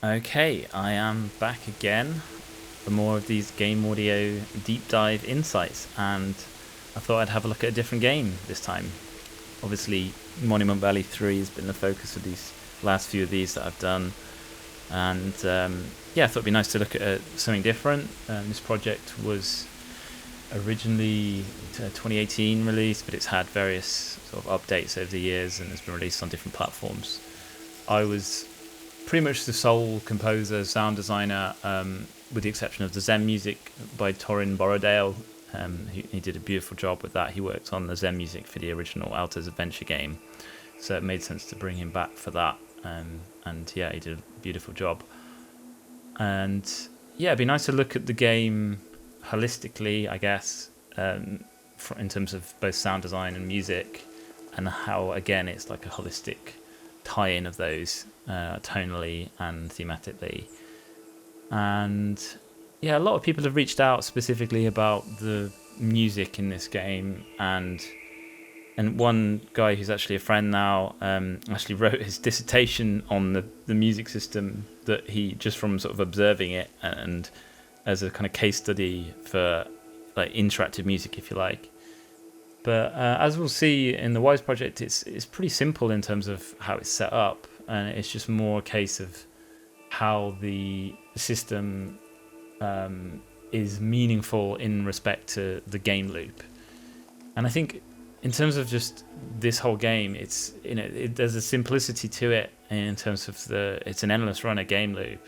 Okay, I am back again for more of these game audio deep dive insights, and I thought I'd have a look at a different game this time. Obviously, Monument Valley 3 has been the focus of these last few of these that I've done, and yeah, I thought it'd be nice to look at something different. This project was originally 2018 release, but it's had various sort of updates over the years and has been released on different platforms. I was pretty much the sole composer, sound designer, with the exception of the Zen music by Torin Borrowdale. He did a beautiful job with that. He worked on the Zen music for the original Alto's adventure game, so it made sense to bring him back for that. And yeah, he did a beautiful job. And yeah, it'd be nice to look at the game holistically, I guess, in terms of both sound design and music, and how, again, it's like a holistic tie-in of those, tonally and thematically. And yeah, a lot of people have reached out specifically about the music in this game, and one guy who's actually a friend now actually wrote his dissertation on the music system, that he, just from sort of observing it and as a kind of case study for like interactive music, if you like. But as we'll see in the Wise project, it's pretty simple in terms of how it's set up, and it's just more a case of how the system is meaningful in respect to the game loop. And I think in terms of just this whole game, it's, you know, there's a simplicity to it in terms of it's an endless runner game loop,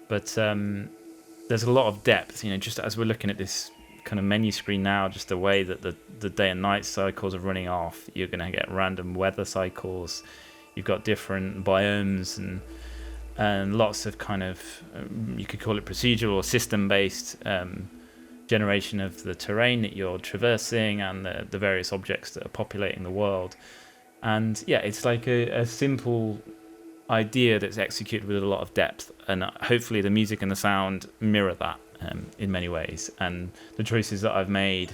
but there's a lot of depth. You know, just as we're looking at this kind of menu screen now, just the way that the day and night cycles are running off, you're going to get random weather cycles. You've got different biomes and lots of kind of, you could call it procedural or system-based generation of the terrain that you're traversing and the various objects that are populating the world. And yeah, it's like a simple idea that's executed with a lot of depth, and hopefully the music and the sound mirror that in many ways. And the choices that I've made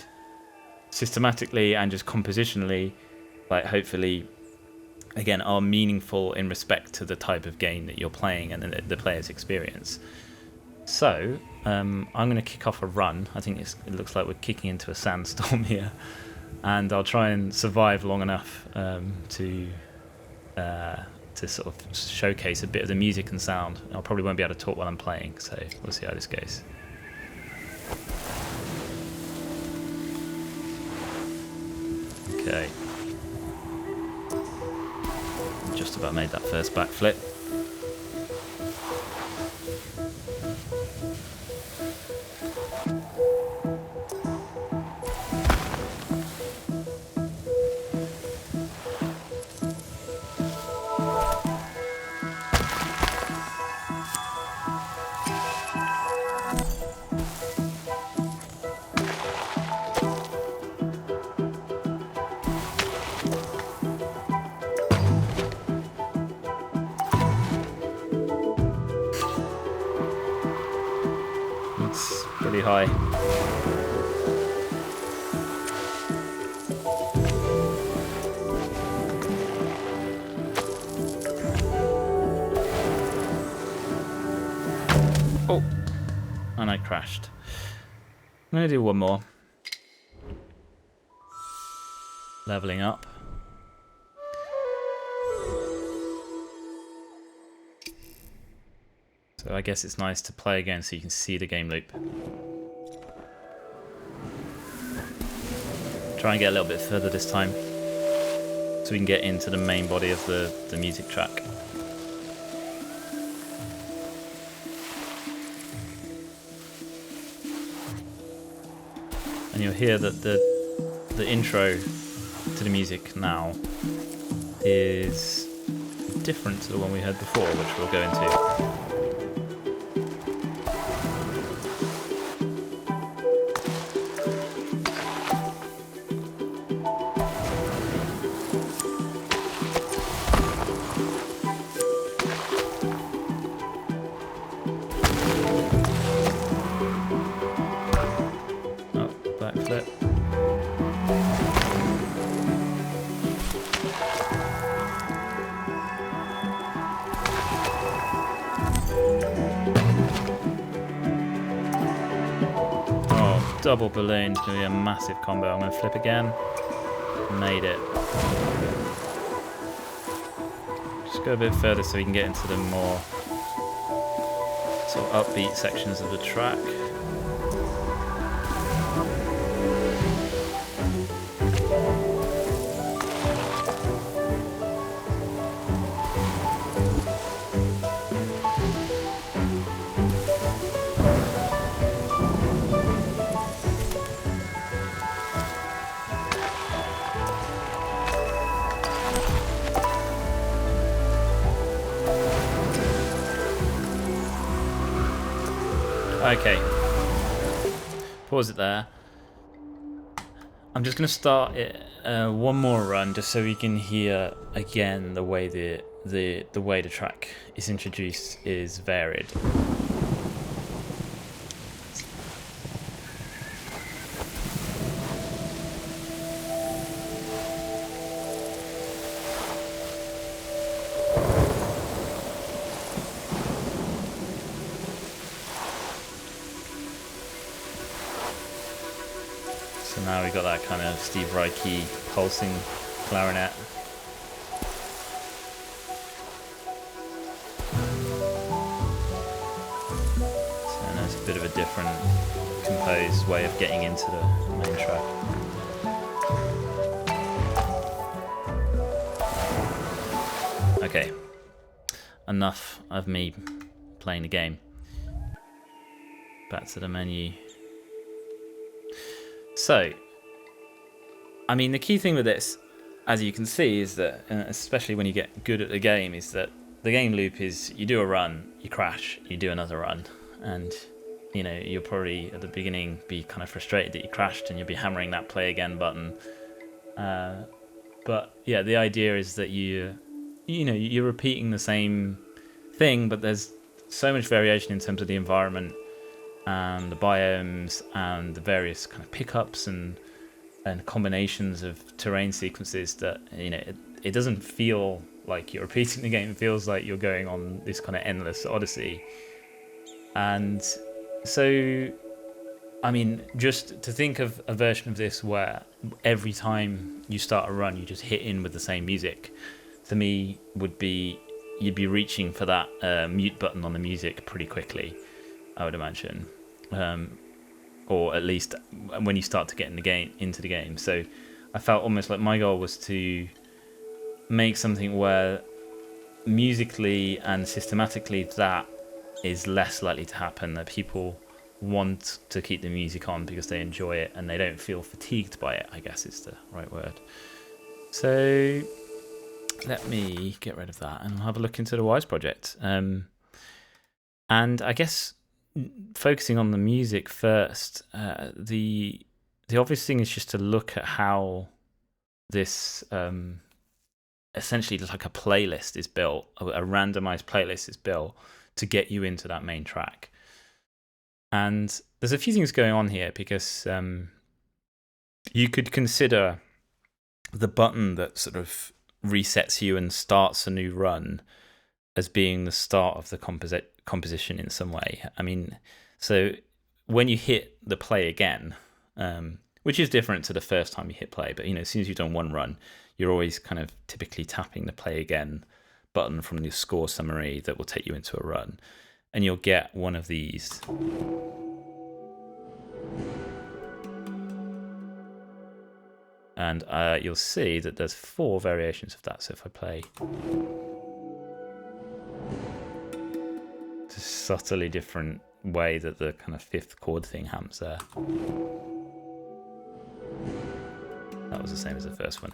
systematically and just compositionally, like, hopefully again are meaningful in respect to the type of game that you're playing and the player's experience. So I'm going to kick off a run. I think it looks like we're kicking into a sandstorm here, and I'll try and survive long enough to sort of showcase a bit of the music and sound. I probably won't be able to talk while I'm playing, so we'll see how this goes. Okay. Just about made that first backflip. It's pretty high. Oh, and I crashed. I'm going to do one more. Leveling up. So I guess it's nice to play again so you can see the game loop. Try and get a little bit further this time, so we can get into the main body of the music track. And you'll hear that the intro to the music now is different to the one we heard before, which we'll go into. Backflip. double balloon is going to be a massive combo. I'm going to flip again. Made it. Just go a bit further so we can get into the more sort of upbeat sections of the track. Okay, pause it there. I'm just going to start it one more run just so we can hear again the way the way the track is introduced is varied. So now we've got that kind of Steve Reich-y pulsing clarinet. So that's a bit of a different composed way of getting into the main track. Okay, enough of me playing the game. Back to the menu. So, I mean, the key thing with this, as you can see, is that, especially when you get good at the game, is that the game loop is you do a run, you crash, you do another run, and you know you'll probably at the beginning be kind of frustrated that you crashed, and you'll be hammering that play again button. But yeah, the idea is that you're repeating the same thing, but there's so much variation in terms of the environment and the biomes and the various kind of pickups and combinations of terrain sequences that it doesn't feel like you're repeating the game. It feels like you're going on this kind of endless odyssey. And so, I mean, just to think of a version of this where every time you start a run you just hit in with the same music, to me would be you'd be reaching for that mute button on the music pretty quickly, I would imagine, or at least when you start to get into the game. So I felt almost like my goal was to make something where musically and systematically that is less likely to happen, that people want to keep the music on because they enjoy it and they don't feel fatigued by it, I guess is the right word. So let me get rid of that and I'll have a look into the Wwise project. And I guess focusing on the music first, the obvious thing is just to look at how this essentially like a playlist is built, a randomized playlist is built to get you into that main track. And there's a few things going on here because you could consider the button that sort of resets you and starts a new run as being the start of the composition in some way. I mean, so when you hit the play again, which is different to the first time you hit play, but as soon as you've done one run, you're always kind of typically tapping the play again button from the score summary that will take you into a run, and you'll get one of these. And you'll see that there's 4 variations of that. So if I play, it's a subtly different way that the kind of 5th chord thing happens there. That was the same as the first one.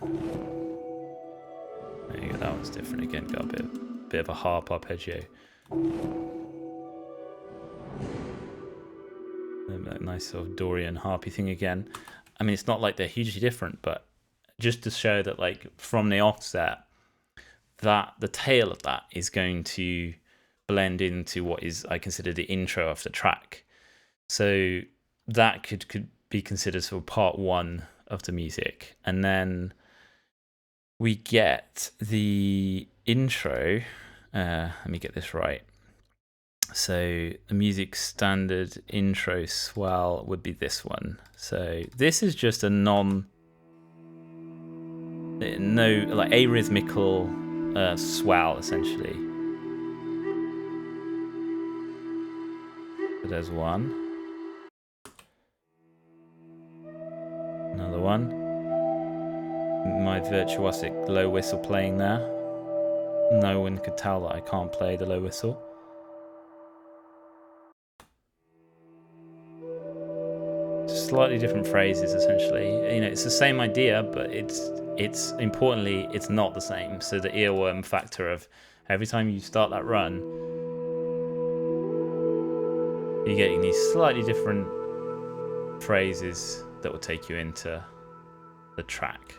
There you go, that one's different again, got a bit of a harp arpeggio. That nice sort of Dorian harpy thing again. I mean, it's not like they're hugely different, but just to show that, like, from the offset, that the tail of that is going to blend into what is, I consider, the intro of the track. So that could be considered sort of part 1 of the music. And then we get the intro. Let me get this right. So the music standard intro swell would be this one. So this is just a arrhythmical swell essentially. So there's one. Another one. My virtuosic low whistle playing there. No one could tell that I can't play the low whistle. Slightly different phrases essentially. It's the same idea, but it's importantly it's not the same. So the earworm factor of every time you start that run, you're getting these slightly different phrases that will take you into the track.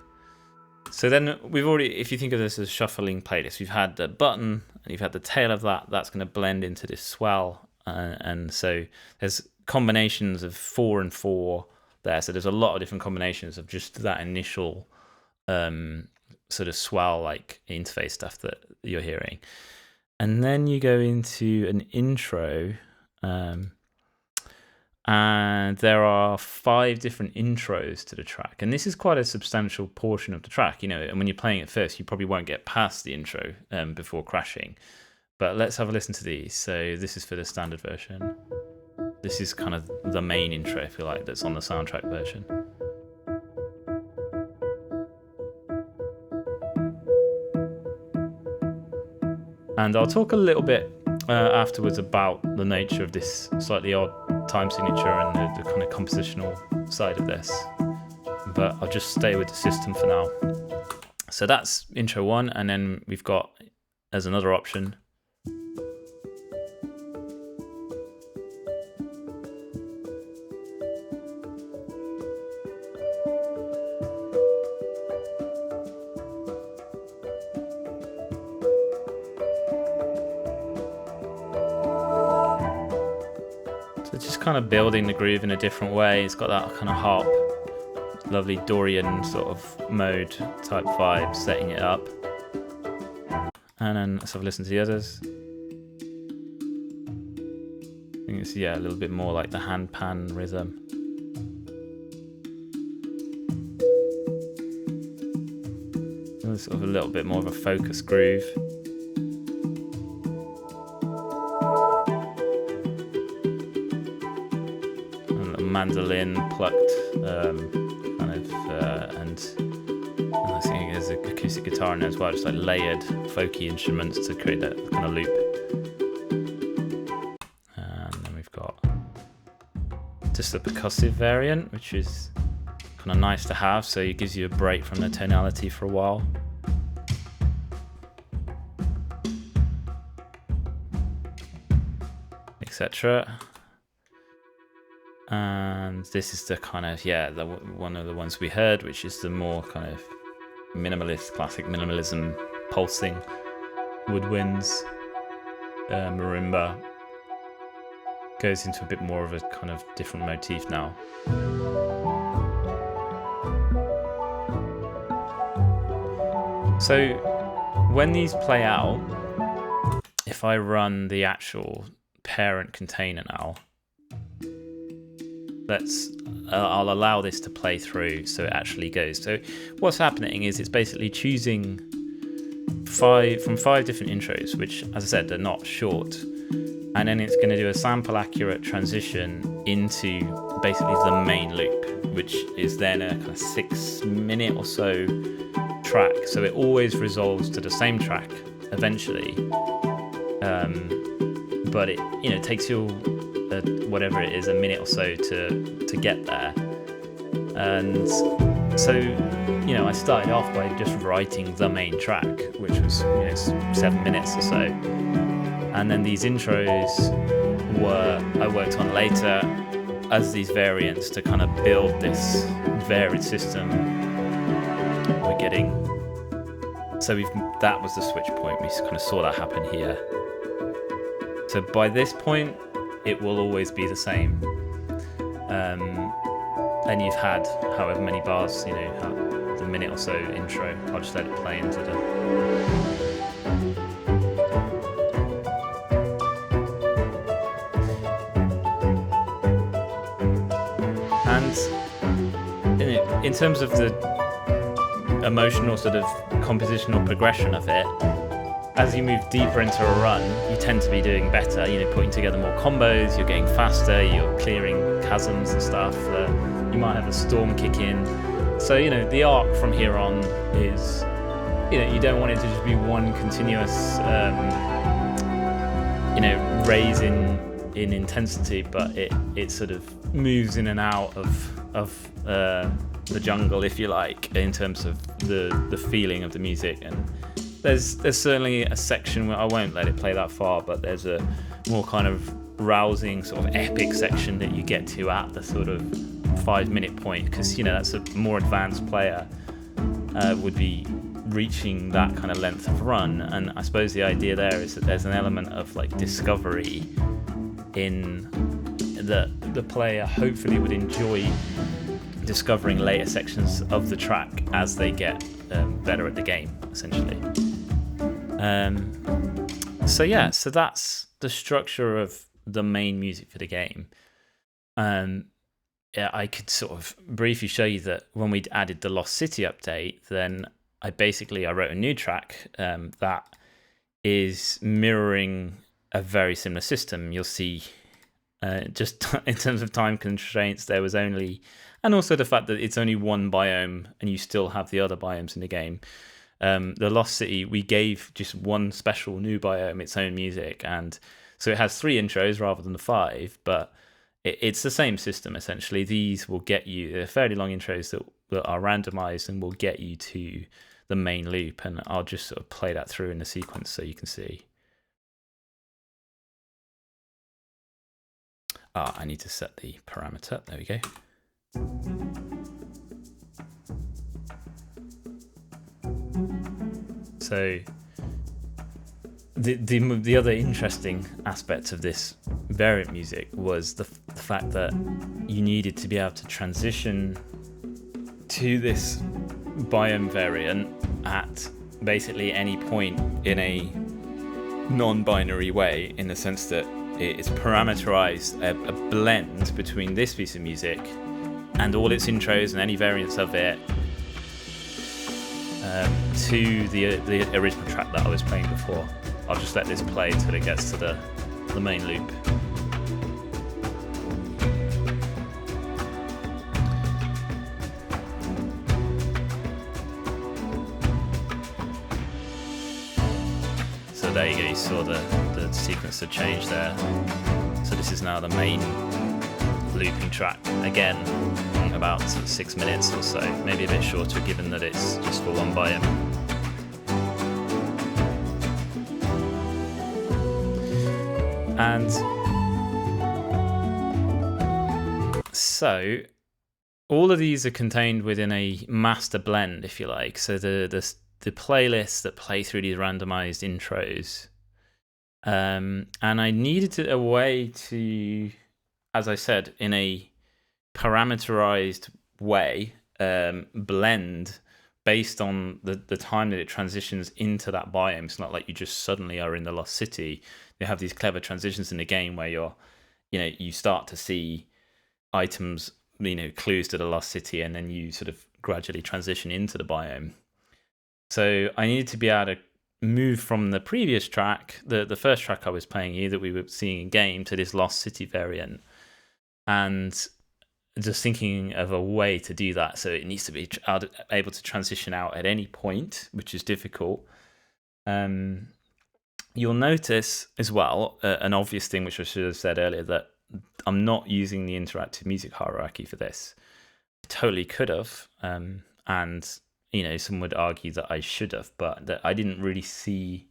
So then we've already, if you think of this as shuffling playlist, we've had the button and you've had the tail of that's going to blend into this swell, and so there's combinations of 4 and 4 there. So there's a lot of different combinations of just that initial sort of swell like interface stuff that you're hearing, and then you go into an intro. And there are 5 different intros to the track, and this is quite a substantial portion of the track, and when you're playing it first you probably won't get past the intro before crashing. But let's have a listen to these. So this is for the standard version. This is kind of the main intro, if you like, that's on the soundtrack version. And I'll talk a little bit afterwards about the nature of this slightly odd time signature and the kind of compositional side of this, but I'll just stay with the system for now. So that's intro 1, and then we've got as another option kind of building the groove in a different way. It's got that kind of harp, lovely Dorian sort of mode type vibe, setting it up. And then let's have a listen to the others. I think it's a little bit more like the hand pan rhythm. And sort of a little bit more of a focus groove. Mandolin plucked and I think there's an acoustic guitar in there as well, just like layered folky instruments to create that kind of loop. And then we've got just the percussive variant, which is kind of nice to have, so it gives you a break from the tonality for a while. Etc. And this is the kind of one of the ones we heard, which is the more kind of minimalist, classic minimalism, pulsing woodwinds. Marimba goes into a bit more of a kind of different motif now. So when these play out, if I run the actual parent container now, I'll allow this to play through so it actually goes. So what's happening is it's basically choosing 5 different intros, which, as I said, they're not short, and then it's going to do a sample accurate transition into basically the main loop, which is then a kind of 6-minute or so track. So it always resolves to the same track eventually, but it takes you whatever it is, a minute or so to get there. And so I started off by just writing the main track, which was 7 minutes or so, and then these intros I worked on later as these variants to kind of build this varied system we're getting. So that was the switch point. We kind of saw that happen here. So by this point it will always be the same. And you've had however many bars, the minute or so intro. I'll just let it play into the... And in terms of the emotional sort of compositional progression of it, as you move deeper into a run, you tend to be doing better, putting together more combos, you're getting faster, you're clearing chasms and stuff. You might have a storm kick in. So, the arc from here on is, you don't want it to just be one continuous, raise in intensity, but it sort of moves in and out of the jungle, if you like, in terms of the feeling of the music. And there's certainly a section where I won't let it play that far, but there's a more kind of rousing sort of epic section that you get to at the sort of 5-minute point, because that's a more advanced player would be reaching that kind of length of run. And I suppose the idea there is that there's an element of like discovery in that the player hopefully would enjoy discovering later sections of the track as they get better at the game, essentially. So that's the structure of the main music for the game. I could sort of briefly show you that when we added the Lost City update, then I wrote a new track that is mirroring a very similar system. You'll see, just in terms of time constraints, there was only, and also the fact that it's only one biome and you still have the other biomes in the game. The Lost City, we gave just one special new biome its own music, and so it has 3 intros rather than the 5, but it's the same system essentially. These will get you, they're fairly long intros that are randomized and will get you to the main loop, and I'll just sort of play that through in the sequence so you can see. I need to set the parameter. There we go. So the other interesting aspect of this variant music was the fact that you needed to be able to transition to this biome variant at basically any point in a non-binary way, in the sense that it is parameterized a blend between this piece of music and all its intros and any variants of it to the original track that I was playing before. I'll just let this play until it gets to the main loop. So there you go, you saw the sequence had changed there. So this is now the main looping track. Again, about 6 minutes or so, maybe a bit shorter given that it's just for one biome. And so all of these are contained within a master blend, if you like. So the playlists that play through these randomized intros. And I needed a way to, as I said, in a parameterized way, blend based on the time that it transitions into that biome. It's not like you just suddenly are in the Lost City. They have these clever transitions in the game where you start to see items, clues to the Lost City, and then you sort of gradually transition into the biome. So I needed to be able to move from the previous track, the first track I was playing here that we were seeing in game, to this Lost City variant, and just thinking of a way to do that. So it needs to be able to transition out at any point, which is difficult. You'll notice as well an obvious thing, which I should have said earlier, that I'm not using the interactive music hierarchy for this. I totally could have, and some would argue that I should have, but that I didn't really see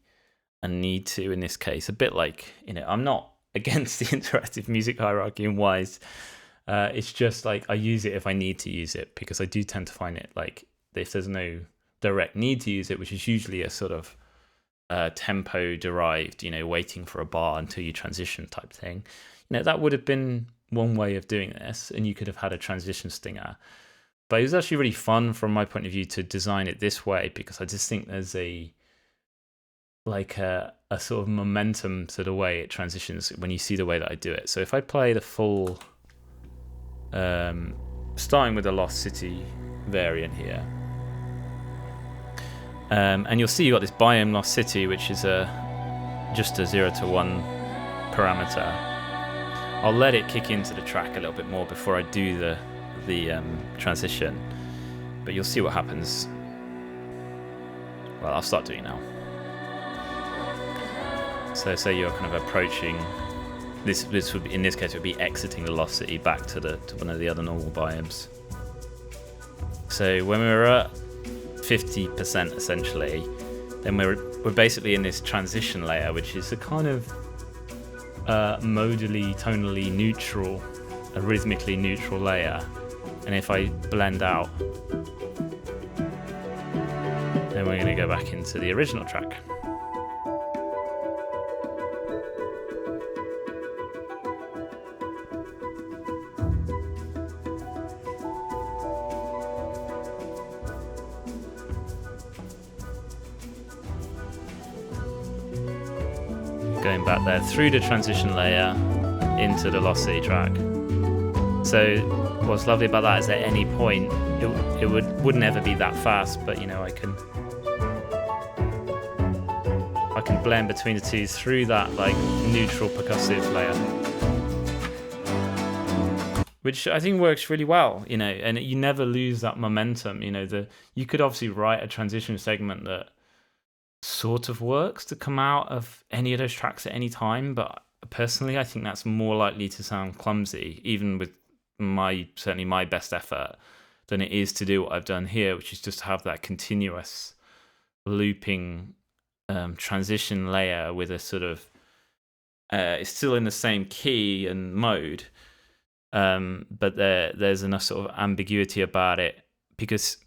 a need to in this case. A bit like, I'm not against the interactive music hierarchy in Wise. It's just like I use it if I need to use it, because I do tend to find it like if there's no direct need to use it, which is usually a sort of tempo derived, waiting for a bar until you transition type thing. That would have been one way of doing this, and you could have had a transition stinger. But it was actually really fun from my point of view to design it this way, because I just think there's a sort of momentum to the way it transitions when you see the way that I do it. So if I play the full starting with the Lost City variant here. And you'll see you've got this biome Lost City, which is just a 0 to 1 parameter. I'll let it kick into the track a little bit more before I do the transition, but you'll see what happens. Well, I'll start doing now. So say you're kind of approaching this would be, in this case, it would be exiting the Lost City back to one of the other normal biomes. So when we were at 50% essentially, then we're basically in this transition layer, which is a kind of modally, tonally neutral, a rhythmically neutral layer. And if I blend out, then we're going to go back into the original track. Going back there through the transition layer into the Lost City track. So what's lovely about that is at any point it would never be that fast, but you know I can blend between the two through that like neutral percussive layer, which I think works really well, you know, and you never lose that momentum. You know, you could obviously write a transition segment that sort of works to come out of any of those tracks at any time, but personally I think that's more likely to sound clumsy, even with certainly my best effort, than it is to do what I've done here, which is just to have that continuous looping transition layer with a sort of it's still in the same key and mode, but there's enough sort of ambiguity about it, because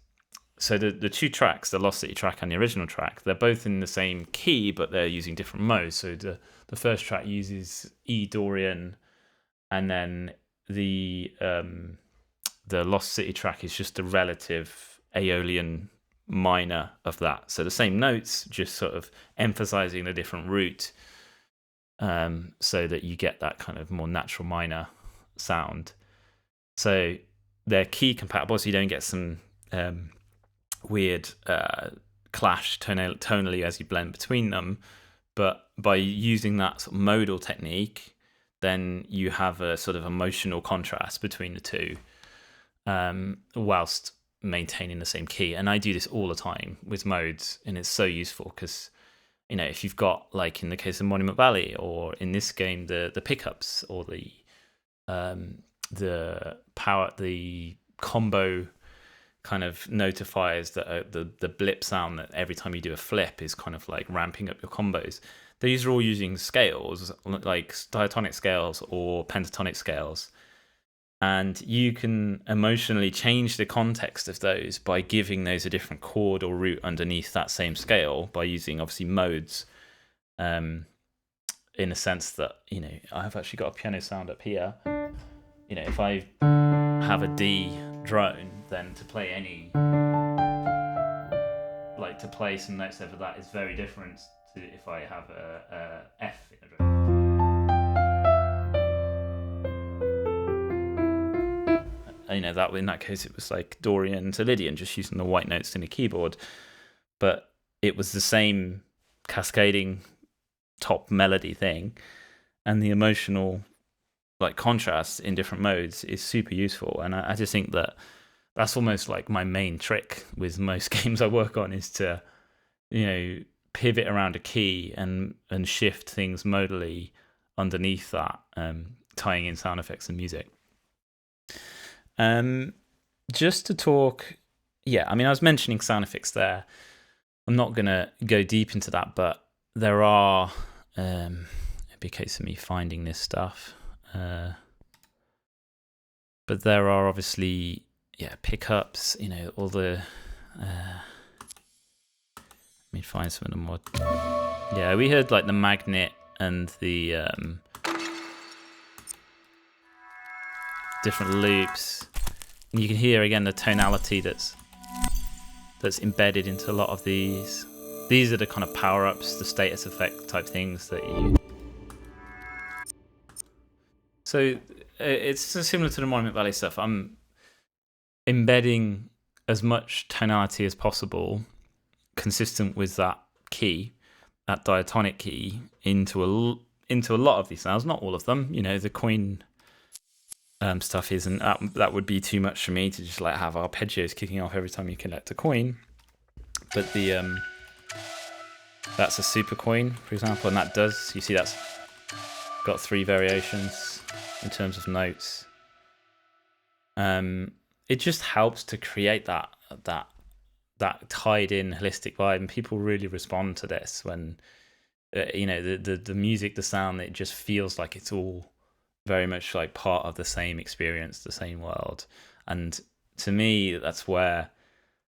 so the two tracks, the Lost City track and the original track, they're both in the same key, but they're using different modes. So the first track uses E Dorian, and then the Lost City track is just the relative Aeolian minor of that. So the same notes, just sort of emphasizing a different root, so that you get that kind of more natural minor sound. So they're key compatible, so you don't get some weird clash tonally as you blend between them. But by using that sort of modal technique, then you have a sort of emotional contrast between the two, whilst maintaining the same key. And I do this all the time with modes, and it's so useful because, you know, if you've got, like in the case of Monument Valley, or in this game the pickups, or the power, the combo kind of notifiers that the blip sound that every time you do a flip is kind of like ramping up your combos. These are all using scales, like diatonic scales or pentatonic scales, and you can emotionally change the context of those by giving those a different chord or root underneath that same scale, by using obviously modes, in a sense that, you know, I've actually got a piano sound up here. You know, if I have a D drone, then to play to play some notes over that is very different to if I have a F in a drone. You know, that in that case it was like Dorian to Lydian, just using the white notes in a keyboard, but it was the same cascading top melody thing, and the emotional like contrast in different modes is super useful. And I just think that that's almost like my main trick with most games I work on, is to, you know, pivot around a key and shift things modally underneath that, tying in sound effects and music. Just to talk, I mean, I was mentioning sound effects there. I'm not going to go deep into that, but there are, it'd be a case of me finding this stuff. But there are obviously, pickups, you know, all the, let me find some of them more. Yeah, we heard like the magnet and the different loops. And you can hear again the tonality that's embedded into a lot of these. These are the kind of power-ups, the status effect type things that you... So it's similar to the Monument Valley stuff. embedding as much tonality as possible, consistent with that key, that diatonic key, into a lot of these sounds. Not all of them. The coin stuff isn't. That would be too much for me to just like have arpeggios kicking off every time you collect a coin. But the that's a super coin, for example, and that does. You see, that's got 3 variations in terms of notes. It just helps to create that tied in holistic vibe, and people really respond to this when the music, the sound, it just feels like it's all very much like part of the same experience, the same world. And to me, that's where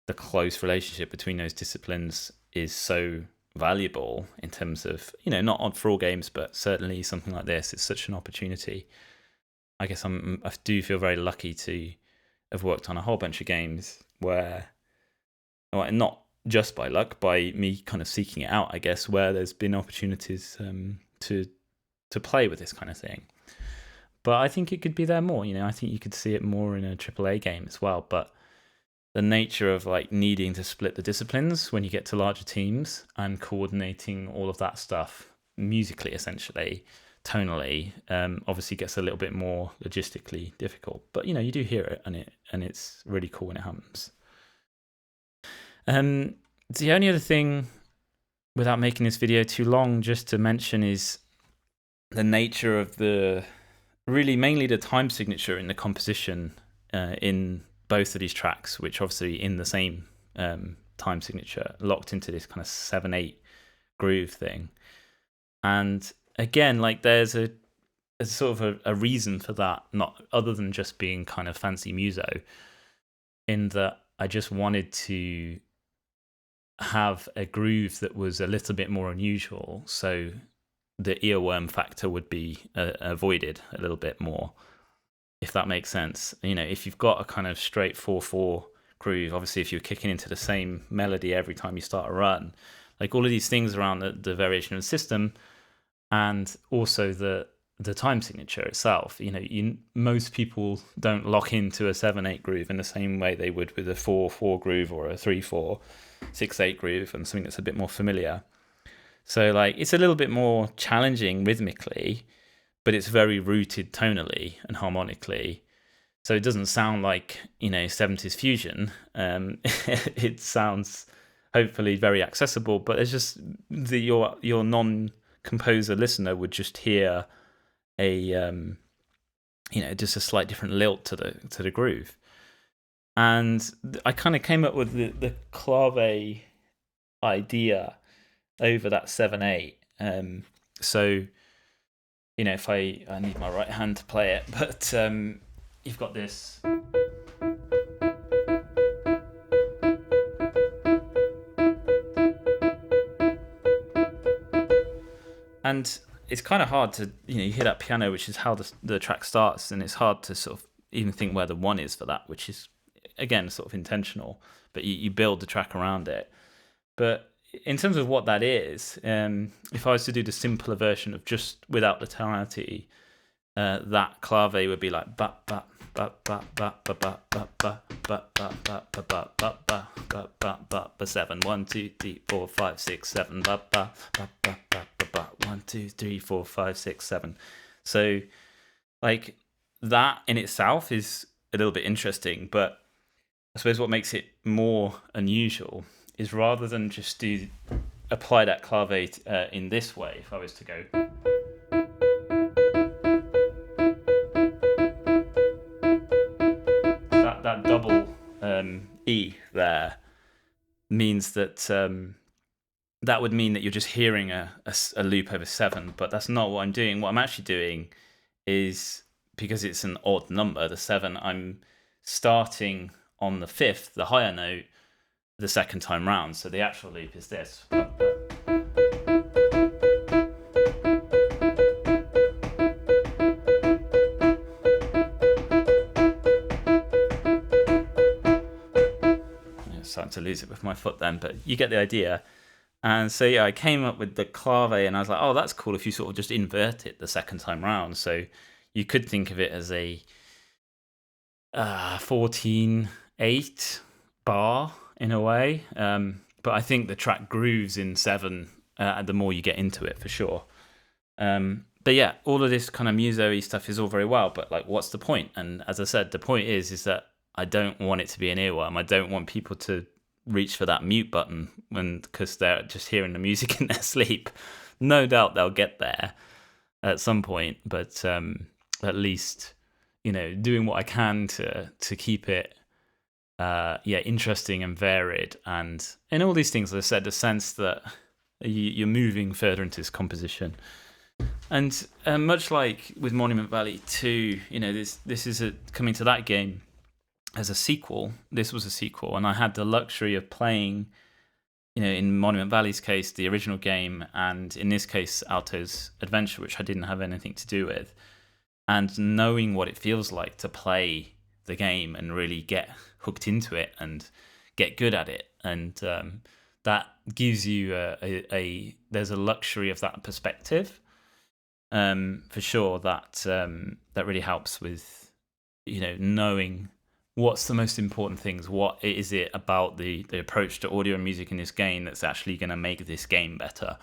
the close relationship between those disciplines is so valuable, in terms of, not on for all games, but certainly something like this. It's such an opportunity. I guess I do feel very lucky to have worked on a whole bunch of games where, well, not just by luck, by me kind of seeking it out, I guess, where there's been opportunities to play with this kind of thing. But I think it could be there more. I think you could see it more in a AAA game as well. But the nature of like needing to split the disciplines when you get to larger teams and coordinating all of that stuff musically, essentially, tonally, obviously gets a little bit more logistically difficult. But you do hear it, and it's really cool when it happens. The only other thing, without making this video too long, just to mention is the nature of mainly the time signature in the composition in both of these tracks, which obviously in the same time signature, locked into this kind of 7/8 groove thing. And again, like there's a sort of a reason for that, not other than just being kind of fancy muso, in that I just wanted to have a groove that was a little bit more unusual, so the earworm factor would be avoided a little bit more, if that makes sense. If you've got a kind of straight 4/4 groove, obviously if you're kicking into the same melody every time you start a run, like all of these things around the variation of the system, and also the time signature itself, most people don't lock into a 7/8 groove in the same way they would with a 4/4 groove or a 3/4 6/8 groove, and something that's a bit more familiar. So like it's a little bit more challenging rhythmically, but it's very rooted tonally and harmonically. So it doesn't sound like 70s fusion. It sounds hopefully very accessible, but it's just your non-composer listener would just hear a just a slight different lilt to the groove. And I kind of came up with the clave idea over that 7/8. So if I need my right hand to play it, but you've got this. And it's kind of hard to, you hear that piano, which is how the track starts, and it's hard to sort of even think where the 1 is for that, which is, again, sort of intentional, but you build the track around it. But in terms of what that is, if I was to do the simpler version of just without the tonality, that clave would be like ba ba ba ba ba ba ba ba ba ba ba ba ba ba ba ba ba ba ba 7 1 2 3 4 5 6 7 ba ba ba ba ba ba 1 2 3 4 5 6 7. So like that in itself is a little bit interesting, but I suppose what makes it more unusual is rather than just apply that clave in this way, if I was to go, that double E there means that that would mean that you're just hearing a loop over 7, but that's not what I'm doing. What I'm actually doing is, because it's an odd number, the 7, I'm starting on the 5th, the higher note, the second time round. So the actual loop is this. I'm starting to lose it with my foot then, but you get the idea. And so yeah, I came up with the clave, and I was like, oh, that's cool if you sort of just invert it the second time round. So you could think of it as a 14 8 bar in a way, but I think the track grooves in 7 the more you get into it, for sure. But yeah, all of this kind of muso-y stuff is all very well, but like, what's the point? And as I said, the point is that I don't want it to be an earworm. I don't want people to reach for that mute button because they're just hearing the music in their sleep. No doubt they'll get there at some point, but at least, doing what I can to keep it interesting and varied, and in all these things, as I said, the sense that you're moving further into this composition. And much like with Monument Valley 2, this is coming to that game as a sequel. This was a sequel, and I had the luxury of playing, in Monument Valley's case, the original game, and in this case, Alto's Adventure, which I didn't have anything to do with, and knowing what it feels like to play the game and really get hooked into it and get good at it. And that gives you there's a luxury of that perspective. For sure, that really helps with knowing what's the most important things. What is it about the approach to audio and music in this game that's actually going to make this game better?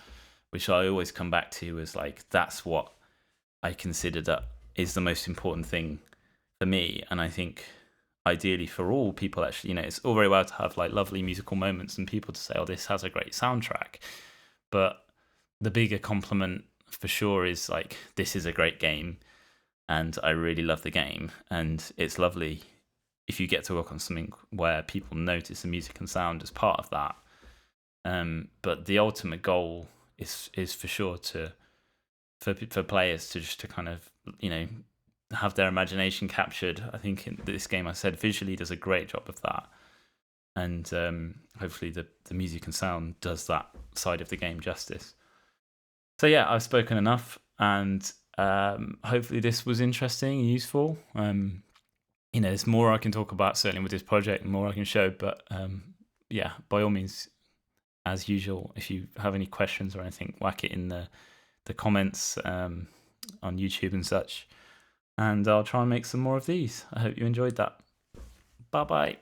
Which I always come back to as like, that's what I consider that is the most important thing for me. And I think ideally for all people, actually, it's all very well to have like lovely musical moments and people to say, oh, this has a great soundtrack, but the bigger compliment for sure is like, this is a great game and I really love the game, and it's lovely if you get to work on something where people notice the music and sound as part of that. But the ultimate goal is for sure for players to kind of have their imagination captured. I think in this game, I said, visually does a great job of that, and hopefully the music and sound does that side of the game justice. So yeah, I've spoken enough, and hopefully this was interesting and useful. There's more I can talk about certainly with this project, and more I can show, but yeah, by all means, as usual, if you have any questions or anything, whack it in the comments on YouTube and such, and I'll try and make some more of these. I hope you enjoyed that. Bye bye.